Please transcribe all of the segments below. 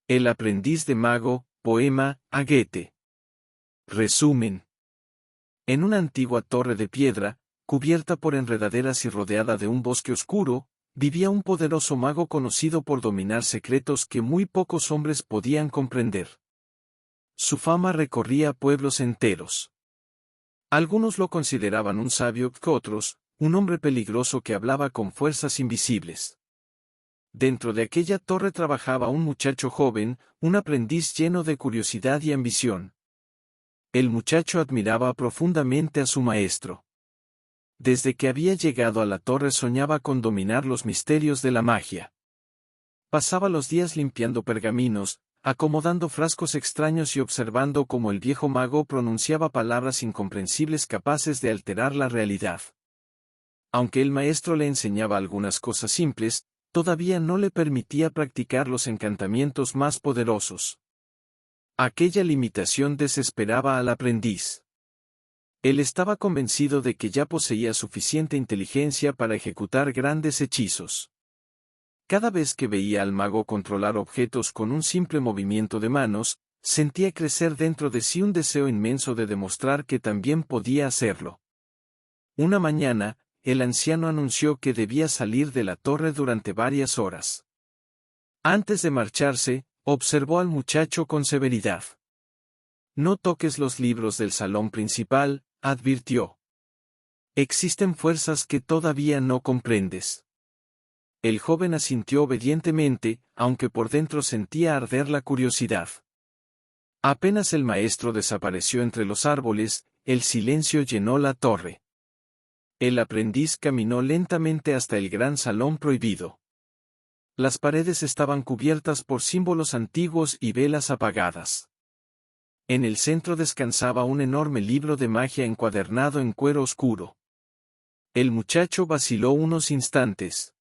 El aprendiz de mago, poema, a Goethe. Resumen. En una antigua torre de piedra, cubierta por enredaderas y rodeada de un bosque oscuro, vivía un poderoso mago conocido por dominar secretos que muy pocos hombres podían comprender. Su fama recorría pueblos enteros. Algunos lo consideraban un sabio, otros, un hombre peligroso que hablaba con fuerzas invisibles. Dentro de aquella torre trabajaba un muchacho joven, un aprendiz lleno de curiosidad y ambición. El muchacho admiraba profundamente a su maestro. Desde que había llegado a la torre soñaba con dominar los misterios de la magia. Pasaba los días limpiando pergaminos, acomodando frascos extraños y observando cómo el viejo mago pronunciaba palabras incomprensibles capaces de alterar la realidad. Aunque el maestro le enseñaba algunas cosas simples, todavía no le permitía practicar los encantamientos más poderosos. Aquella limitación desesperaba al aprendiz. Él estaba convencido de que ya poseía suficiente inteligencia para ejecutar grandes hechizos. Cada vez que veía al mago controlar objetos con un simple movimiento de manos, sentía crecer dentro de sí un deseo inmenso de demostrar que también podía hacerlo. Una mañana, el anciano anunció que debía salir de la torre durante varias horas. Antes de marcharse, observó al muchacho con severidad. «No toques los libros del salón principal», advirtió. «Existen fuerzas que todavía no comprendes». El joven asintió obedientemente, aunque por dentro sentía arder la curiosidad. Apenas el maestro desapareció entre los árboles, el silencio llenó la torre. El aprendiz caminó lentamente hasta el gran salón prohibido. Las paredes estaban cubiertas por símbolos antiguos y velas apagadas. En el centro descansaba un enorme libro de magia encuadernado en cuero oscuro. El muchacho vaciló unos instantes.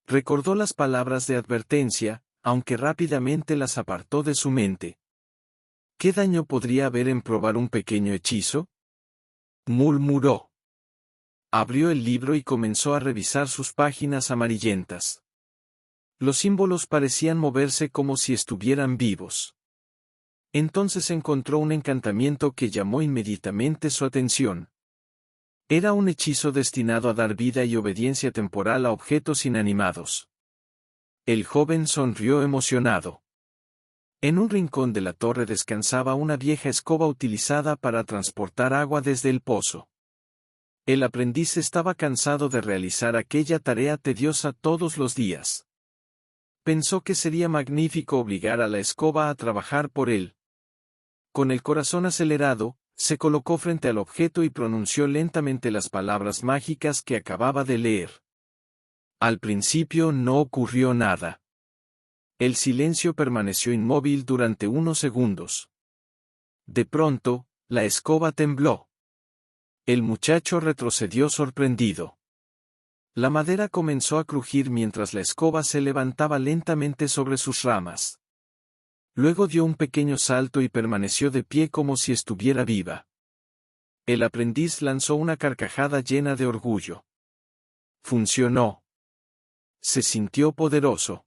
Recordó las palabras de advertencia, aunque rápidamente las apartó de su mente. ¿Qué daño podría haber en probar un pequeño hechizo?, murmuró. Abrió el libro y comenzó a revisar sus páginas amarillentas. Los símbolos parecían moverse como si estuvieran vivos. Entonces encontró un encantamiento que llamó inmediatamente su atención. Era un hechizo destinado a dar vida y obediencia temporal a objetos inanimados. El joven sonrió emocionado. En un rincón de la torre descansaba una vieja escoba utilizada para transportar agua desde el pozo. El aprendiz estaba cansado de realizar aquella tarea tediosa todos los días. Pensó que sería magnífico obligar a la escoba a trabajar por él. Con el corazón acelerado, se colocó frente al objeto y pronunció lentamente las palabras mágicas que acababa de leer. Al principio no ocurrió nada. El silencio permaneció inmóvil durante unos segundos. De pronto, la escoba tembló. El muchacho retrocedió sorprendido. La madera comenzó a crujir mientras la escoba se levantaba lentamente sobre sus ramas. Luego dio un pequeño salto y permaneció de pie como si estuviera viva. El aprendiz lanzó una carcajada llena de orgullo. Funcionó. Se sintió poderoso.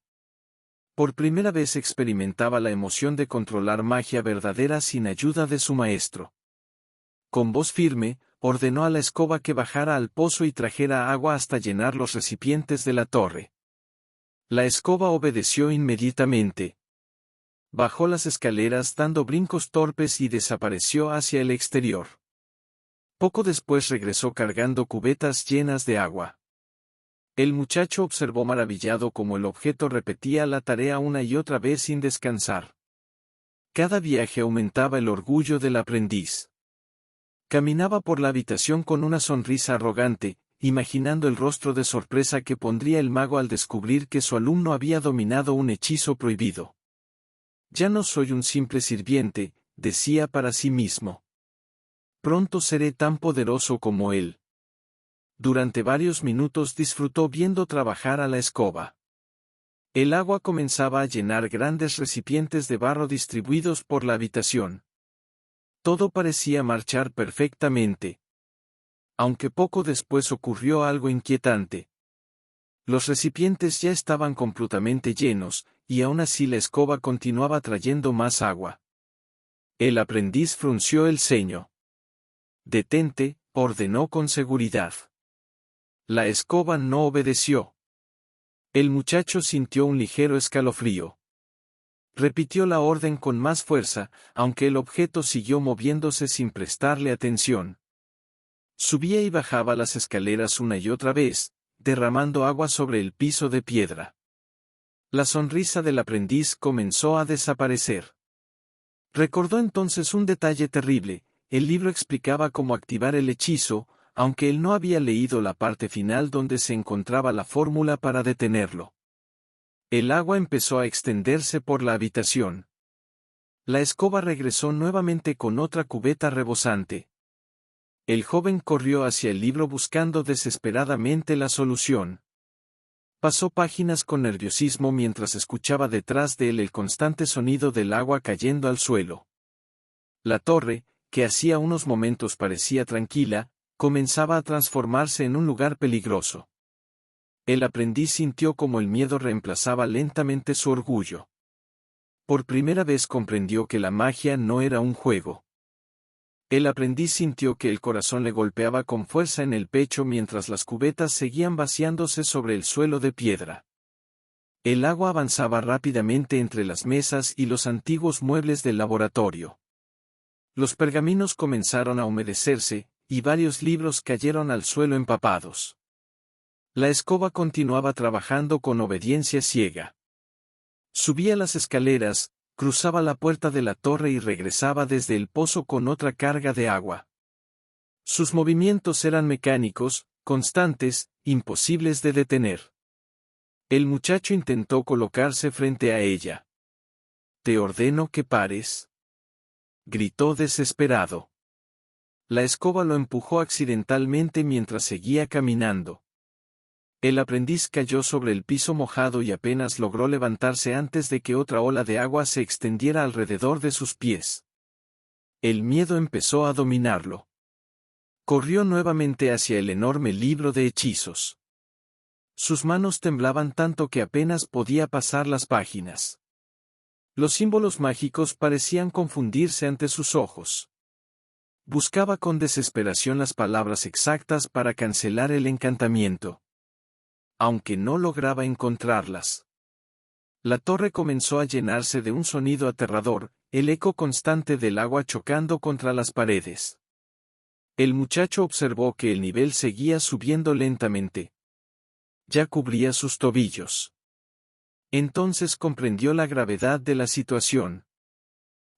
Por primera vez experimentaba la emoción de controlar magia verdadera sin ayuda de su maestro. Con voz firme, ordenó a la escoba que bajara al pozo y trajera agua hasta llenar los recipientes de la torre. La escoba obedeció inmediatamente. Bajó las escaleras dando brincos torpes y desapareció hacia el exterior. Poco después regresó cargando cubetas llenas de agua. El muchacho observó maravillado cómo el objeto repetía la tarea una y otra vez sin descansar. Cada viaje aumentaba el orgullo del aprendiz. Caminaba por la habitación con una sonrisa arrogante, imaginando el rostro de sorpresa que pondría el mago al descubrir que su alumno había dominado un hechizo prohibido. «Ya no soy un simple sirviente», decía para sí mismo. «Pronto seré tan poderoso como él». Durante varios minutos disfrutó viendo trabajar a la escoba. El agua comenzaba a llenar grandes recipientes de barro distribuidos por la habitación. Todo parecía marchar perfectamente. Aunque poco después ocurrió algo inquietante. Los recipientes ya estaban completamente llenos, y aún así la escoba continuaba trayendo más agua. El aprendiz frunció el ceño. «Detente», ordenó con seguridad. La escoba no obedeció. El muchacho sintió un ligero escalofrío. Repitió la orden con más fuerza, aunque el objeto siguió moviéndose sin prestarle atención. Subía y bajaba las escaleras una y otra vez, derramando agua sobre el piso de piedra. La sonrisa del aprendiz comenzó a desaparecer. Recordó entonces un detalle terrible: el libro explicaba cómo activar el hechizo, aunque él no había leído la parte final donde se encontraba la fórmula para detenerlo. El agua empezó a extenderse por la habitación. La escoba regresó nuevamente con otra cubeta rebosante. El joven corrió hacia el libro buscando desesperadamente la solución. Pasó páginas con nerviosismo mientras escuchaba detrás de él el constante sonido del agua cayendo al suelo. La torre, que hacía unos momentos parecía tranquila, comenzaba a transformarse en un lugar peligroso. El aprendiz sintió como el miedo reemplazaba lentamente su orgullo. Por primera vez comprendió que la magia no era un juego. El aprendiz sintió que el corazón le golpeaba con fuerza en el pecho mientras las cubetas seguían vaciándose sobre el suelo de piedra. El agua avanzaba rápidamente entre las mesas y los antiguos muebles del laboratorio. Los pergaminos comenzaron a humedecerse, y varios libros cayeron al suelo empapados. La escoba continuaba trabajando con obediencia ciega. Subía las escaleras, cruzaba la puerta de la torre y regresaba desde el pozo con otra carga de agua. Sus movimientos eran mecánicos, constantes, imposibles de detener. El muchacho intentó colocarse frente a ella. «Te ordeno que pares», gritó desesperado. La escoba lo empujó accidentalmente mientras seguía caminando. El aprendiz cayó sobre el piso mojado y apenas logró levantarse antes de que otra ola de agua se extendiera alrededor de sus pies. El miedo empezó a dominarlo. Corrió nuevamente hacia el enorme libro de hechizos. Sus manos temblaban tanto que apenas podía pasar las páginas. Los símbolos mágicos parecían confundirse ante sus ojos. Buscaba con desesperación las palabras exactas para cancelar el encantamiento. Aunque no lograba encontrarlas. La torre comenzó a llenarse de un sonido aterrador, el eco constante del agua chocando contra las paredes. El muchacho observó que el nivel seguía subiendo lentamente. Ya cubría sus tobillos. Entonces comprendió la gravedad de la situación.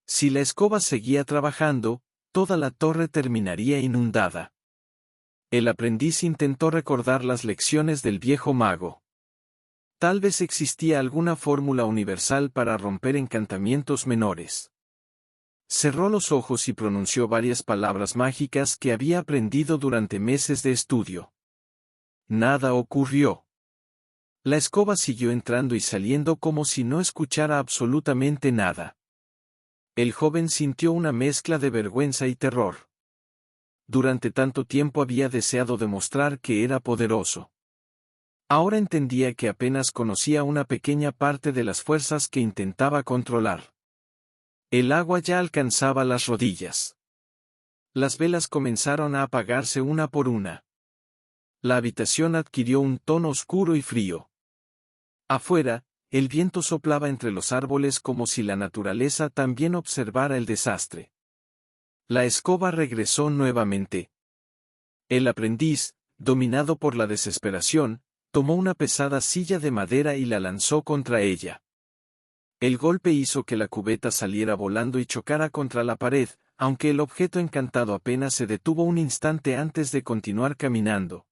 Si la escoba seguía trabajando, toda la torre terminaría inundada. El aprendiz intentó recordar las lecciones del viejo mago. Tal vez existía alguna fórmula universal para romper encantamientos menores. Cerró los ojos y pronunció varias palabras mágicas que había aprendido durante meses de estudio. Nada ocurrió. La escoba siguió entrando y saliendo como si no escuchara absolutamente nada. El joven sintió una mezcla de vergüenza y terror. Durante tanto tiempo había deseado demostrar que era poderoso. Ahora entendía que apenas conocía una pequeña parte de las fuerzas que intentaba controlar. El agua ya alcanzaba las rodillas. Las velas comenzaron a apagarse una por una. La habitación adquirió un tono oscuro y frío. Afuera, el viento soplaba entre los árboles como si la naturaleza también observara el desastre. La escoba regresó nuevamente. El aprendiz, dominado por la desesperación, tomó una pesada silla de madera y la lanzó contra ella. El golpe hizo que la cubeta saliera volando y chocara contra la pared, aunque el objeto encantado apenas se detuvo un instante antes de continuar caminando.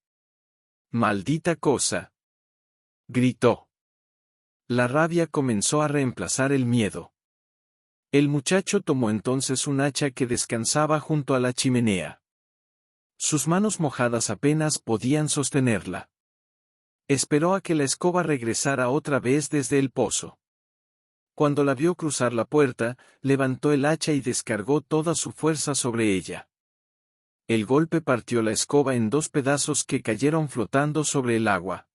«¡Maldita cosa!», gritó. La rabia comenzó a reemplazar el miedo. El muchacho tomó entonces un hacha que descansaba junto a la chimenea. Sus manos mojadas apenas podían sostenerla. Esperó a que la escoba regresara otra vez desde el pozo. Cuando la vio cruzar la puerta, levantó el hacha y descargó toda su fuerza sobre ella. El golpe partió la escoba en dos pedazos que cayeron flotando sobre el agua.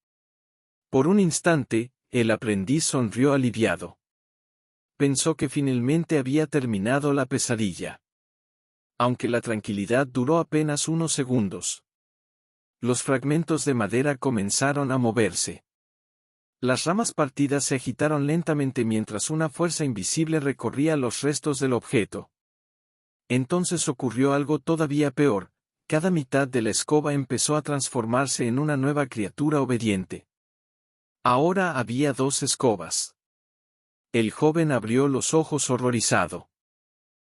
Por un instante, el aprendiz sonrió aliviado. Pensó que finalmente había terminado la pesadilla. Aunque la tranquilidad duró apenas unos segundos. Los fragmentos de madera comenzaron a moverse. Las ramas partidas se agitaron lentamente mientras una fuerza invisible recorría los restos del objeto. Entonces ocurrió algo todavía peor, cada mitad de la escoba empezó a transformarse en una nueva criatura obediente. Ahora había 2 escobas. El joven abrió los ojos horrorizado.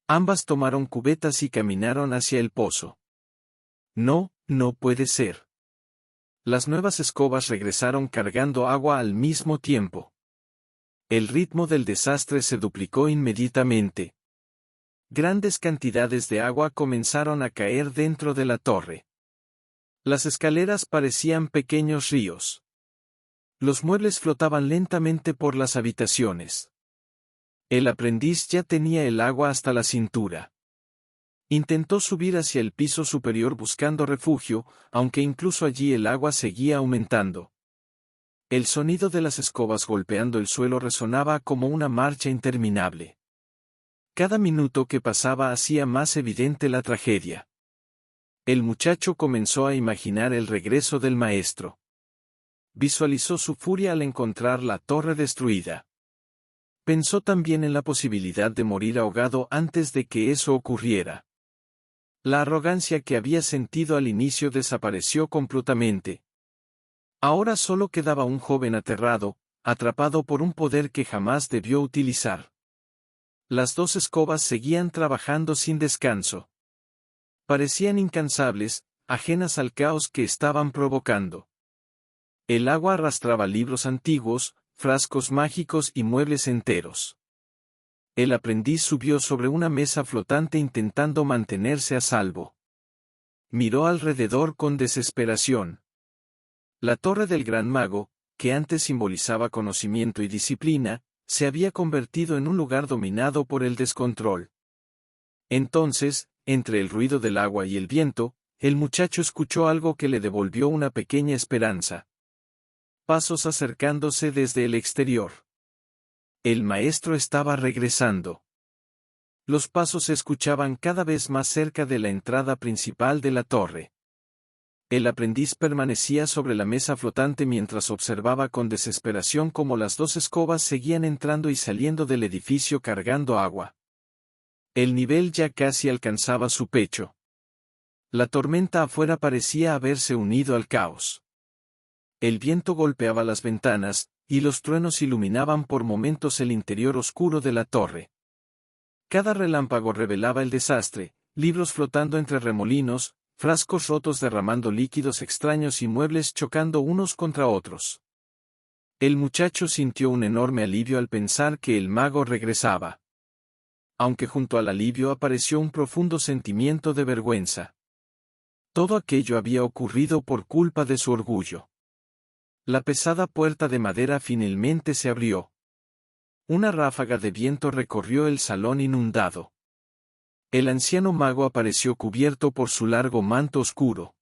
Ambas tomaron cubetas y caminaron hacia el pozo. No, no puede ser. Las nuevas escobas regresaron cargando agua al mismo tiempo. El ritmo del desastre se duplicó inmediatamente. Grandes cantidades de agua comenzaron a caer dentro de la torre. Las escaleras parecían pequeños ríos. Los muebles flotaban lentamente por las habitaciones. El aprendiz ya tenía el agua hasta la cintura. Intentó subir hacia el piso superior buscando refugio, aunque incluso allí el agua seguía aumentando. El sonido de las escobas golpeando el suelo resonaba como una marcha interminable. Cada minuto que pasaba hacía más evidente la tragedia. El muchacho comenzó a imaginar el regreso del maestro. Visualizó su furia al encontrar la torre destruida. Pensó también en la posibilidad de morir ahogado antes de que eso ocurriera. La arrogancia que había sentido al inicio desapareció completamente. Ahora solo quedaba un joven aterrado, atrapado por un poder que jamás debió utilizar. Las 2 escobas seguían trabajando sin descanso. Parecían incansables, ajenas al caos que estaban provocando. El agua arrastraba libros antiguos, frascos mágicos y muebles enteros. El aprendiz subió sobre una mesa flotante intentando mantenerse a salvo. Miró alrededor con desesperación. La torre del gran mago, que antes simbolizaba conocimiento y disciplina, se había convertido en un lugar dominado por el descontrol. Entonces, entre el ruido del agua y el viento, el muchacho escuchó algo que le devolvió una pequeña esperanza. Pasos acercándose desde el exterior. El maestro estaba regresando. Los pasos se escuchaban cada vez más cerca de la entrada principal de la torre. El aprendiz permanecía sobre la mesa flotante mientras observaba con desesperación cómo las 2 escobas seguían entrando y saliendo del edificio cargando agua. El nivel ya casi alcanzaba su pecho. La tormenta afuera parecía haberse unido al caos. El viento golpeaba las ventanas, y los truenos iluminaban por momentos el interior oscuro de la torre. Cada relámpago revelaba el desastre, libros flotando entre remolinos, frascos rotos derramando líquidos extraños y muebles chocando unos contra otros. El muchacho sintió un enorme alivio al pensar que el mago regresaba. Aunque junto al alivio apareció un profundo sentimiento de vergüenza. Todo aquello había ocurrido por culpa de su orgullo. La pesada puerta de madera finalmente se abrió. Una ráfaga de viento recorrió el salón inundado. El anciano mago apareció cubierto por su largo manto oscuro.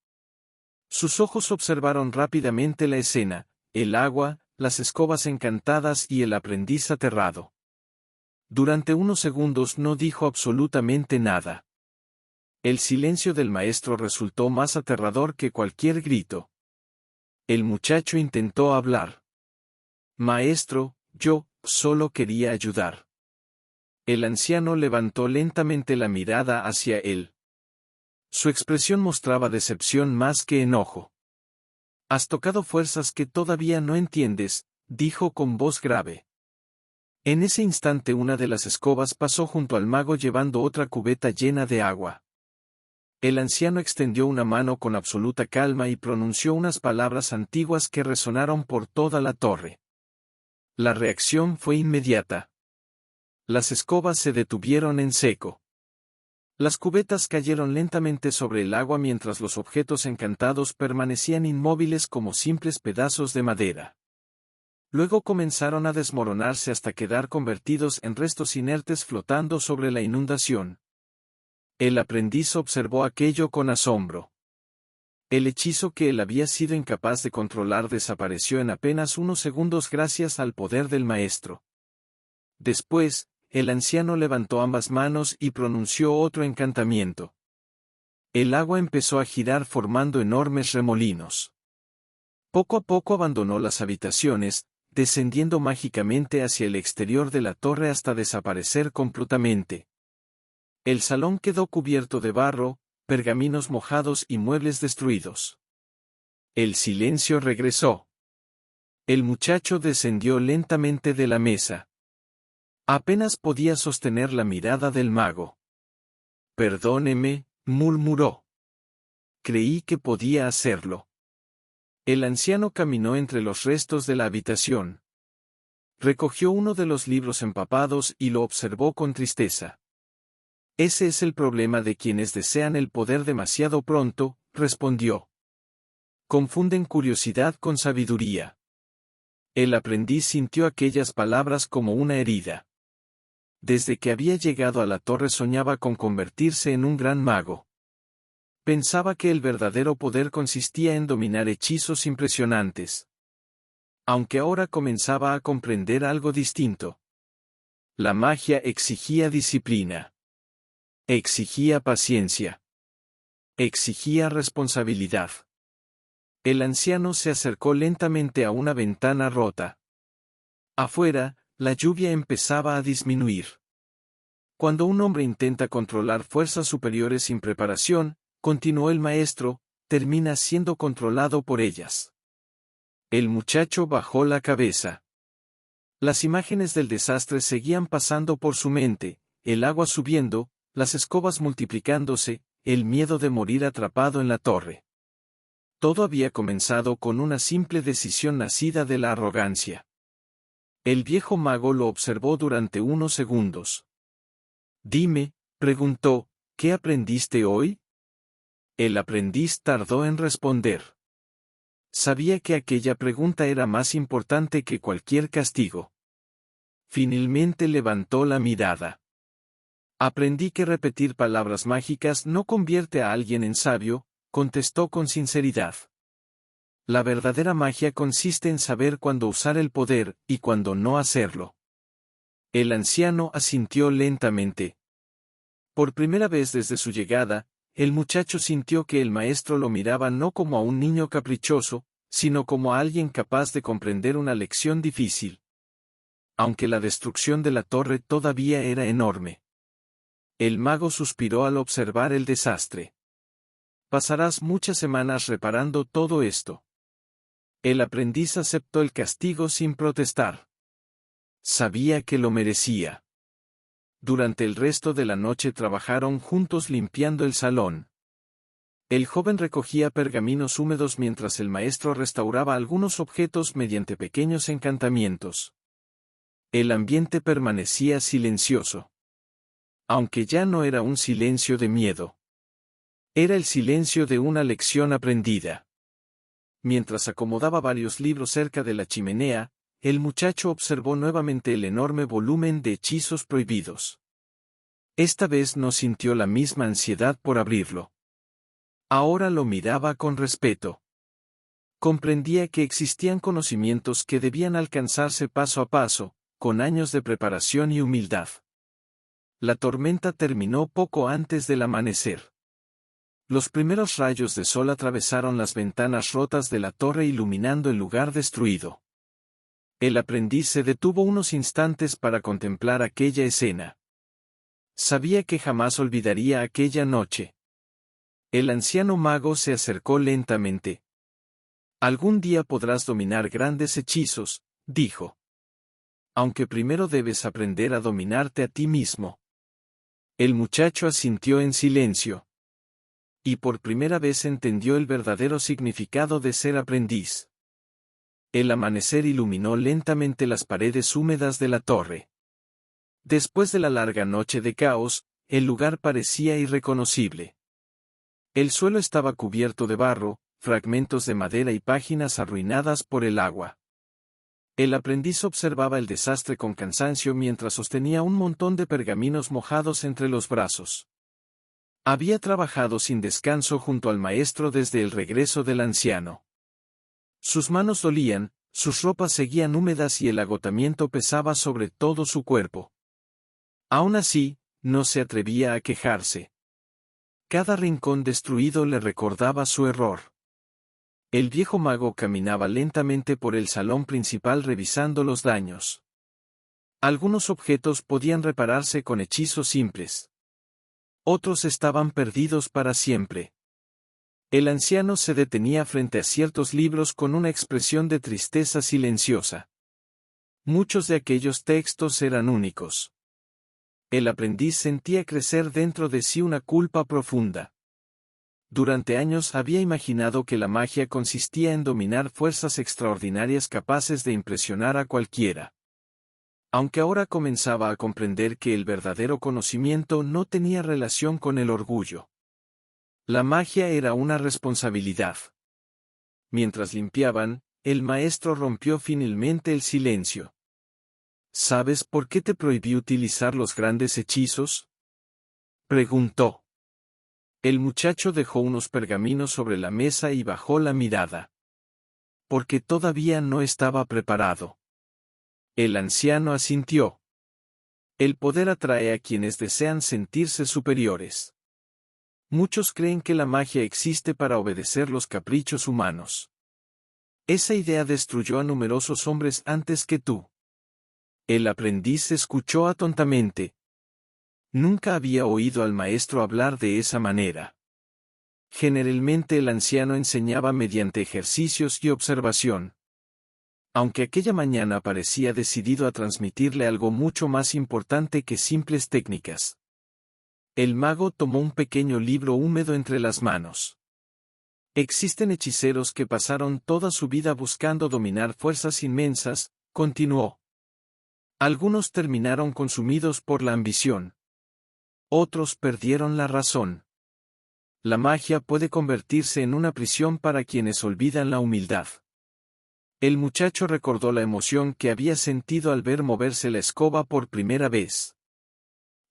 Sus ojos observaron rápidamente la escena, el agua, las escobas encantadas y el aprendiz aterrado. Durante unos segundos no dijo absolutamente nada. El silencio del maestro resultó más aterrador que cualquier grito. El muchacho intentó hablar. Maestro, yo solo quería ayudar. El anciano levantó lentamente la mirada hacia él. Su expresión mostraba decepción más que enojo. Has tocado fuerzas que todavía no entiendes, dijo con voz grave. En ese instante una de las escobas pasó junto al mago llevando otra cubeta llena de agua. El anciano extendió una mano con absoluta calma y pronunció unas palabras antiguas que resonaron por toda la torre. La reacción fue inmediata. Las escobas se detuvieron en seco. Las cubetas cayeron lentamente sobre el agua mientras los objetos encantados permanecían inmóviles como simples pedazos de madera. Luego comenzaron a desmoronarse hasta quedar convertidos en restos inertes flotando sobre la inundación. El aprendiz observó aquello con asombro. El hechizo que él había sido incapaz de controlar desapareció en apenas unos segundos gracias al poder del maestro. Después, el anciano levantó ambas manos y pronunció otro encantamiento. El agua empezó a girar formando enormes remolinos. Poco a poco abandonó las habitaciones, descendiendo mágicamente hacia el exterior de la torre hasta desaparecer completamente. El salón quedó cubierto de barro, pergaminos mojados y muebles destruidos. El silencio regresó. El muchacho descendió lentamente de la mesa. Apenas podía sostener la mirada del mago. «Perdóneme», murmuró. «Creí que podía hacerlo». El anciano caminó entre los restos de la habitación. Recogió uno de los libros empapados y lo observó con tristeza. «Ese es el problema de quienes desean el poder demasiado pronto», respondió. «Confunden curiosidad con sabiduría». El aprendiz sintió aquellas palabras como una herida. Desde que había llegado a la torre soñaba con convertirse en un gran mago. Pensaba que el verdadero poder consistía en dominar hechizos impresionantes. Aunque ahora comenzaba a comprender algo distinto. La magia exigía disciplina. Exigía paciencia. Exigía responsabilidad. El anciano se acercó lentamente a una ventana rota. Afuera, la lluvia empezaba a disminuir. Cuando un hombre intenta controlar fuerzas superiores sin preparación, continuó el maestro, termina siendo controlado por ellas. El muchacho bajó la cabeza. Las imágenes del desastre seguían pasando por su mente, el agua subiendo, las escobas multiplicándose, el miedo de morir atrapado en la torre. Todo había comenzado con una simple decisión nacida de la arrogancia. El viejo mago lo observó durante unos segundos. «Dime», preguntó, «¿qué aprendiste hoy?» El aprendiz tardó en responder. Sabía que aquella pregunta era más importante que cualquier castigo. Finalmente levantó la mirada. «Aprendí que repetir palabras mágicas no convierte a alguien en sabio», contestó con sinceridad. «La verdadera magia consiste en saber cuándo usar el poder y cuándo no hacerlo». El anciano asintió lentamente. Por primera vez desde su llegada, el muchacho sintió que el maestro lo miraba no como a un niño caprichoso, sino como a alguien capaz de comprender una lección difícil. Aunque la destrucción de la torre todavía era enorme. El mago suspiró al observar el desastre. «Pasarás muchas semanas reparando todo esto». El aprendiz aceptó el castigo sin protestar. Sabía que lo merecía. Durante el resto de la noche trabajaron juntos limpiando el salón. El joven recogía pergaminos húmedos mientras el maestro restauraba algunos objetos mediante pequeños encantamientos. El ambiente permanecía silencioso. Aunque ya no era un silencio de miedo. Era el silencio de una lección aprendida. Mientras acomodaba varios libros cerca de la chimenea, el muchacho observó nuevamente el enorme volumen de hechizos prohibidos. Esta vez no sintió la misma ansiedad por abrirlo. Ahora lo miraba con respeto. Comprendía que existían conocimientos que debían alcanzarse paso a paso, con años de preparación y humildad. La tormenta terminó poco antes del amanecer. Los primeros rayos de sol atravesaron las ventanas rotas de la torre iluminando el lugar destruido. El aprendiz se detuvo unos instantes para contemplar aquella escena. Sabía que jamás olvidaría aquella noche. El anciano mago se acercó lentamente. «Algún día podrás dominar grandes hechizos», dijo. «Aunque primero debes aprender a dominarte a ti mismo». El muchacho asintió en silencio. Y por primera vez entendió el verdadero significado de ser aprendiz. El amanecer iluminó lentamente las paredes húmedas de la torre. Después de la larga noche de caos, el lugar parecía irreconocible. El suelo estaba cubierto de barro, fragmentos de madera y páginas arruinadas por el agua. El aprendiz observaba el desastre con cansancio mientras sostenía un montón de pergaminos mojados entre los brazos. Había trabajado sin descanso junto al maestro desde el regreso del anciano. Sus manos dolían, sus ropas seguían húmedas y el agotamiento pesaba sobre todo su cuerpo. Aún así, no se atrevía a quejarse. Cada rincón destruido le recordaba su error. El viejo mago caminaba lentamente por el salón principal revisando los daños. Algunos objetos podían repararse con hechizos simples. Otros estaban perdidos para siempre. El anciano se detenía frente a ciertos libros con una expresión de tristeza silenciosa. Muchos de aquellos textos eran únicos. El aprendiz sentía crecer dentro de sí una culpa profunda. Durante años había imaginado que la magia consistía en dominar fuerzas extraordinarias capaces de impresionar a cualquiera. Aunque ahora comenzaba a comprender que el verdadero conocimiento no tenía relación con el orgullo. La magia era una responsabilidad. Mientras limpiaban, el maestro rompió finalmente el silencio. ¿Sabes por qué te prohibí utilizar los grandes hechizos? Preguntó. El muchacho dejó unos pergaminos sobre la mesa y bajó la mirada. Porque todavía no estaba preparado. El anciano asintió. El poder atrae a quienes desean sentirse superiores. Muchos creen que la magia existe para obedecer los caprichos humanos. Esa idea destruyó a numerosos hombres antes que tú. El aprendiz escuchó atontamente. Nunca había oído al maestro hablar de esa manera. Generalmente el anciano enseñaba mediante ejercicios y observación. Aunque aquella mañana parecía decidido a transmitirle algo mucho más importante que simples técnicas. El mago tomó un pequeño libro húmedo entre las manos. Existen hechiceros que pasaron toda su vida buscando dominar fuerzas inmensas, continuó. Algunos terminaron consumidos por la ambición. Otros perdieron la razón. La magia puede convertirse en una prisión para quienes olvidan la humildad. El muchacho recordó la emoción que había sentido al ver moverse la escoba por primera vez.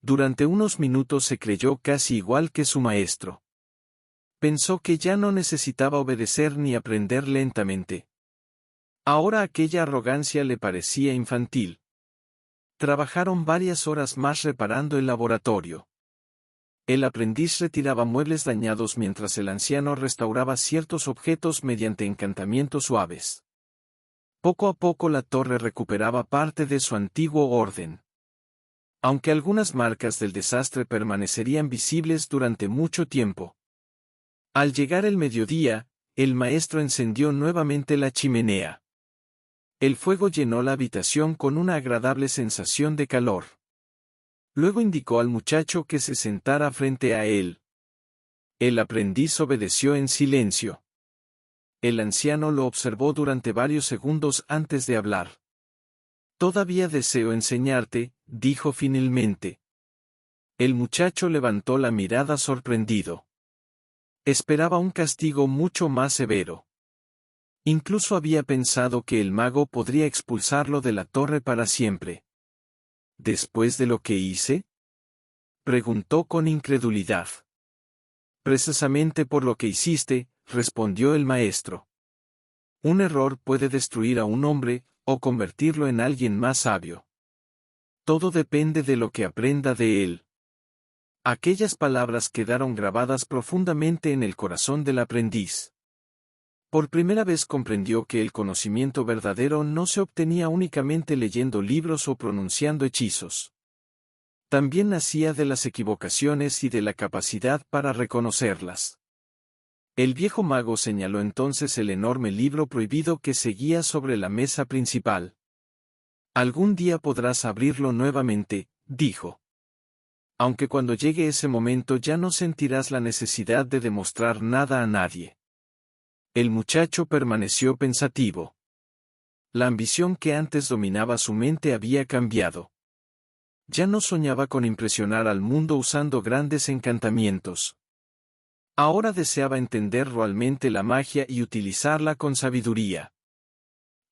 Durante unos minutos se creyó casi igual que su maestro. Pensó que ya no necesitaba obedecer ni aprender lentamente. Ahora aquella arrogancia le parecía infantil. Trabajaron varias horas más reparando el laboratorio. El aprendiz retiraba muebles dañados mientras el anciano restauraba ciertos objetos mediante encantamientos suaves. Poco a poco la torre recuperaba parte de su antiguo orden. Aunque algunas marcas del desastre permanecerían visibles durante mucho tiempo. Al llegar el mediodía, el maestro encendió nuevamente la chimenea. El fuego llenó la habitación con una agradable sensación de calor. Luego indicó al muchacho que se sentara frente a él. El aprendiz obedeció en silencio. El anciano lo observó durante varios segundos antes de hablar. Todavía deseo enseñarte, dijo finalmente. El muchacho levantó la mirada sorprendido. Esperaba un castigo mucho más severo. Incluso había pensado que el mago podría expulsarlo de la torre para siempre. ¿Después de lo que hice? Preguntó con incredulidad. Precisamente por lo que hiciste, respondió el maestro. Un error puede destruir a un hombre, o convertirlo en alguien más sabio. Todo depende de lo que aprenda de él. Aquellas palabras quedaron grabadas profundamente en el corazón del aprendiz. Por primera vez comprendió que el conocimiento verdadero no se obtenía únicamente leyendo libros o pronunciando hechizos. También nacía de las equivocaciones y de la capacidad para reconocerlas. El viejo mago señaló entonces el enorme libro prohibido que seguía sobre la mesa principal. Algún día podrás abrirlo nuevamente, dijo. Aunque cuando llegue ese momento ya no sentirás la necesidad de demostrar nada a nadie. El muchacho permaneció pensativo. La ambición que antes dominaba su mente había cambiado. Ya no soñaba con impresionar al mundo usando grandes encantamientos. Ahora deseaba entender realmente la magia y utilizarla con sabiduría.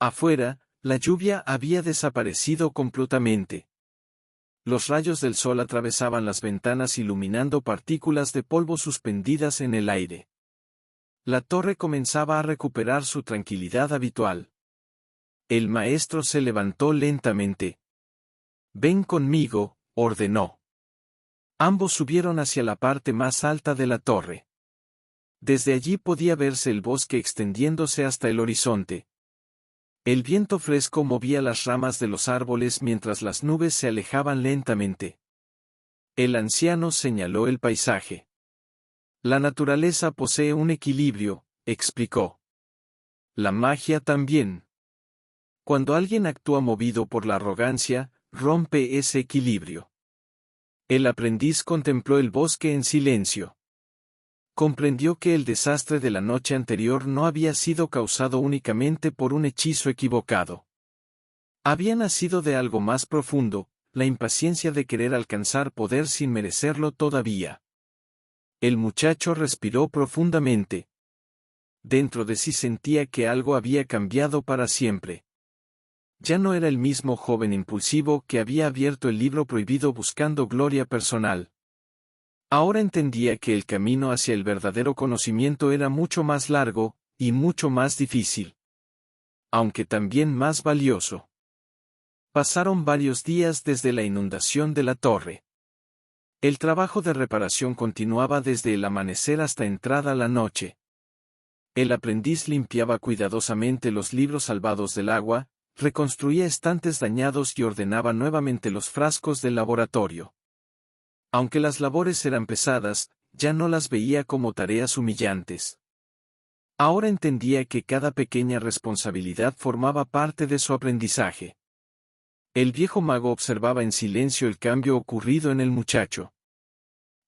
Afuera, la lluvia había desaparecido completamente. Los rayos del sol atravesaban las ventanas iluminando partículas de polvo suspendidas en el aire. La torre comenzaba a recuperar su tranquilidad habitual. El maestro se levantó lentamente. «Ven conmigo», ordenó. Ambos subieron hacia la parte más alta de la torre. Desde allí podía verse el bosque extendiéndose hasta el horizonte. El viento fresco movía las ramas de los árboles mientras las nubes se alejaban lentamente. El anciano señaló el paisaje. «La naturaleza posee un equilibrio», explicó. «La magia también. Cuando alguien actúa movido por la arrogancia, rompe ese equilibrio». El aprendiz contempló el bosque en silencio. Comprendió que el desastre de la noche anterior no había sido causado únicamente por un hechizo equivocado. Había nacido de algo más profundo, la impaciencia de querer alcanzar poder sin merecerlo todavía. El muchacho respiró profundamente. Dentro de sí sentía que algo había cambiado para siempre. Ya no era el mismo joven impulsivo que había abierto el libro prohibido buscando gloria personal. Ahora entendía que el camino hacia el verdadero conocimiento era mucho más largo, y mucho más difícil. Aunque también más valioso. Pasaron varios días desde la inundación de la torre. El trabajo de reparación continuaba desde el amanecer hasta entrada la noche. El aprendiz limpiaba cuidadosamente los libros salvados del agua, reconstruía estantes dañados y ordenaba nuevamente los frascos del laboratorio. Aunque las labores eran pesadas, ya no las veía como tareas humillantes. Ahora entendía que cada pequeña responsabilidad formaba parte de su aprendizaje. El viejo mago observaba en silencio el cambio ocurrido en el muchacho.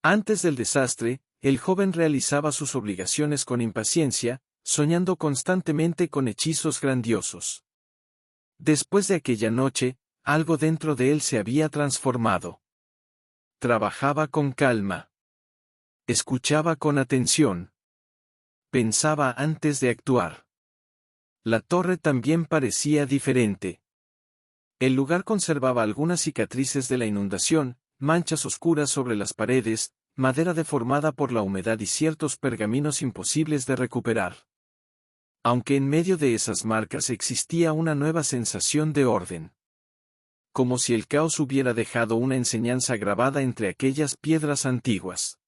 Antes del desastre, el joven realizaba sus obligaciones con impaciencia, soñando constantemente con hechizos grandiosos. Después de aquella noche, algo dentro de él se había transformado. Trabajaba con calma. Escuchaba con atención. Pensaba antes de actuar. La torre también parecía diferente. El lugar conservaba algunas cicatrices de la inundación, manchas oscuras sobre las paredes, madera deformada por la humedad y ciertos pergaminos imposibles de recuperar. Aunque en medio de esas marcas existía una nueva sensación de orden. Como si el caos hubiera dejado una enseñanza grabada entre aquellas piedras antiguas.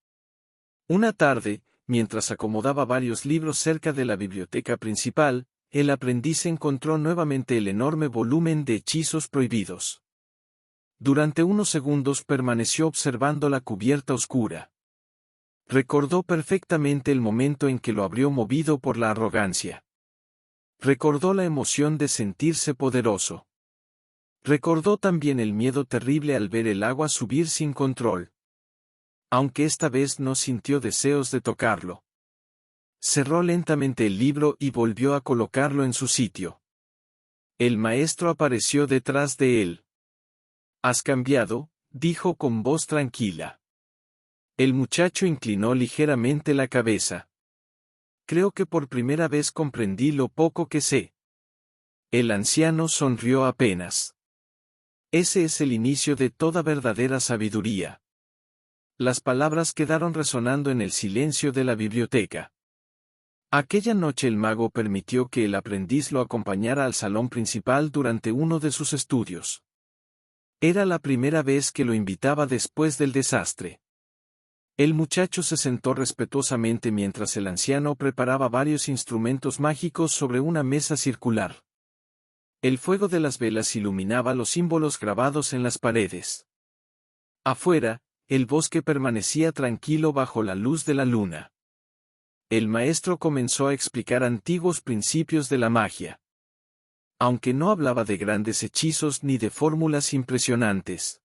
Una tarde, mientras acomodaba varios libros cerca de la biblioteca principal, el aprendiz encontró nuevamente el enorme volumen de hechizos prohibidos. Durante unos segundos permaneció observando la cubierta oscura. Recordó perfectamente el momento en que lo abrió movido por la arrogancia. Recordó la emoción de sentirse poderoso. Recordó también el miedo terrible al ver el agua subir sin control. Aunque esta vez no sintió deseos de tocarlo. Cerró lentamente el libro y volvió a colocarlo en su sitio. El maestro apareció detrás de él. «¿Has cambiado?», dijo con voz tranquila. El muchacho inclinó ligeramente la cabeza. «Creo que por primera vez comprendí lo poco que sé». El anciano sonrió apenas. «Ese es el inicio de toda verdadera sabiduría». Las palabras quedaron resonando en el silencio de la biblioteca. Aquella noche el mago permitió que el aprendiz lo acompañara al salón principal durante uno de sus estudios. Era la primera vez que lo invitaba después del desastre. El muchacho se sentó respetuosamente mientras el anciano preparaba varios instrumentos mágicos sobre una mesa circular. El fuego de las velas iluminaba los símbolos grabados en las paredes. Afuera, el bosque permanecía tranquilo bajo la luz de la luna. El maestro comenzó a explicar antiguos principios de la magia. Aunque no hablaba de grandes hechizos ni de fórmulas impresionantes.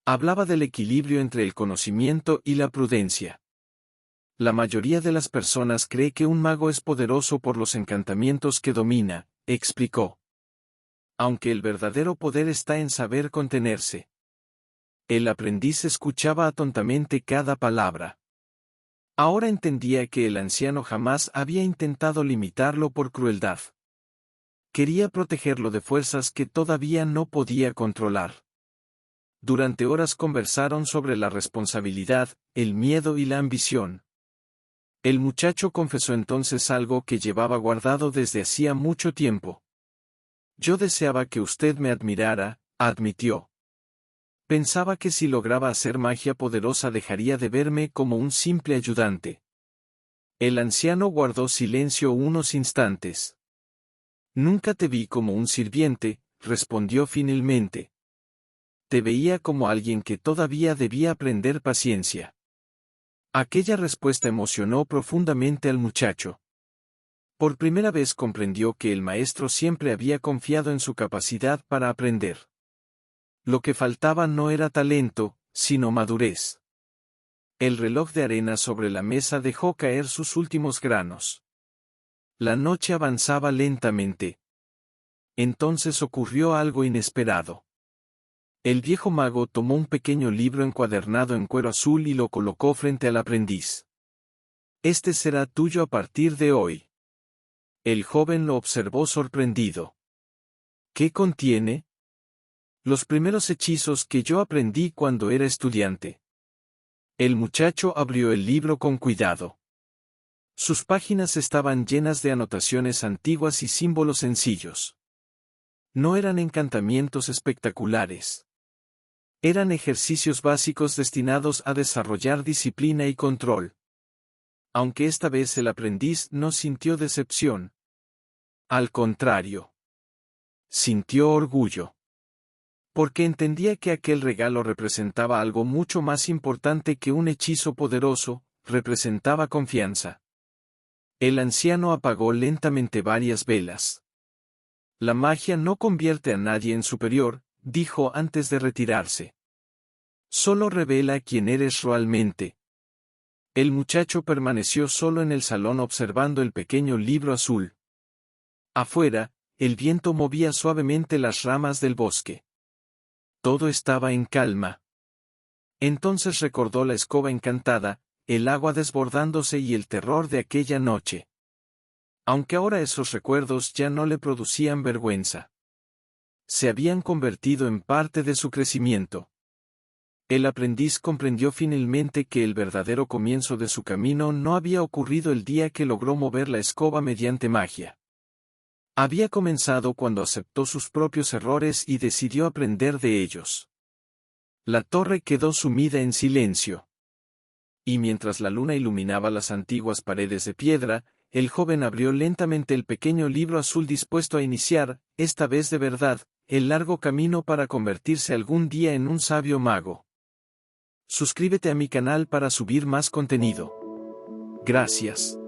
Hablaba del equilibrio entre el conocimiento y la prudencia. La mayoría de las personas cree que un mago es poderoso por los encantamientos que domina, explicó. Aunque el verdadero poder está en saber contenerse. El aprendiz escuchaba atentamente cada palabra. Ahora entendía que el anciano jamás había intentado limitarlo por crueldad. Quería protegerlo de fuerzas que todavía no podía controlar. Durante horas conversaron sobre la responsabilidad, el miedo y la ambición. El muchacho confesó entonces algo que llevaba guardado desde hacía mucho tiempo. Yo deseaba que usted me admirara, admitió. Pensaba que si lograba hacer magia poderosa dejaría de verme como un simple ayudante. El anciano guardó silencio unos instantes. Nunca te vi como un sirviente, respondió finalmente. Te veía como alguien que todavía debía aprender paciencia. Aquella respuesta emocionó profundamente al muchacho. Por primera vez comprendió que el maestro siempre había confiado en su capacidad para aprender. Lo que faltaba no era talento, sino madurez. El reloj de arena sobre la mesa dejó caer sus últimos granos. La noche avanzaba lentamente. Entonces ocurrió algo inesperado. El viejo mago tomó un pequeño libro encuadernado en cuero azul y lo colocó frente al aprendiz. Este será tuyo a partir de hoy. El joven lo observó sorprendido. ¿Qué contiene? Los primeros hechizos que yo aprendí cuando era estudiante. El muchacho abrió el libro con cuidado. Sus páginas estaban llenas de anotaciones antiguas y símbolos sencillos. No eran encantamientos espectaculares. Eran ejercicios básicos destinados a desarrollar disciplina y control. Aunque esta vez el aprendiz no sintió decepción. Al contrario. Sintió orgullo. Porque entendía que aquel regalo representaba algo mucho más importante que un hechizo poderoso, representaba confianza. El anciano apagó lentamente varias velas. La magia no convierte a nadie en superior, dijo antes de retirarse. Solo revela quién eres realmente. El muchacho permaneció solo en el salón observando el pequeño libro azul. Afuera, el viento movía suavemente las ramas del bosque. Todo estaba en calma. Entonces recordó la escoba encantada, el agua desbordándose y el terror de aquella noche. Aunque ahora esos recuerdos ya no le producían vergüenza. Se habían convertido en parte de su crecimiento. El aprendiz comprendió finalmente que el verdadero comienzo de su camino no había ocurrido el día que logró mover la escoba mediante magia. Había comenzado cuando aceptó sus propios errores y decidió aprender de ellos. La torre quedó sumida en silencio. Y mientras la luna iluminaba las antiguas paredes de piedra, el joven abrió lentamente el pequeño libro azul dispuesto a iniciar, esta vez de verdad, el largo camino para convertirse algún día en un sabio mago. Suscríbete a mi canal para subir más contenido. Gracias.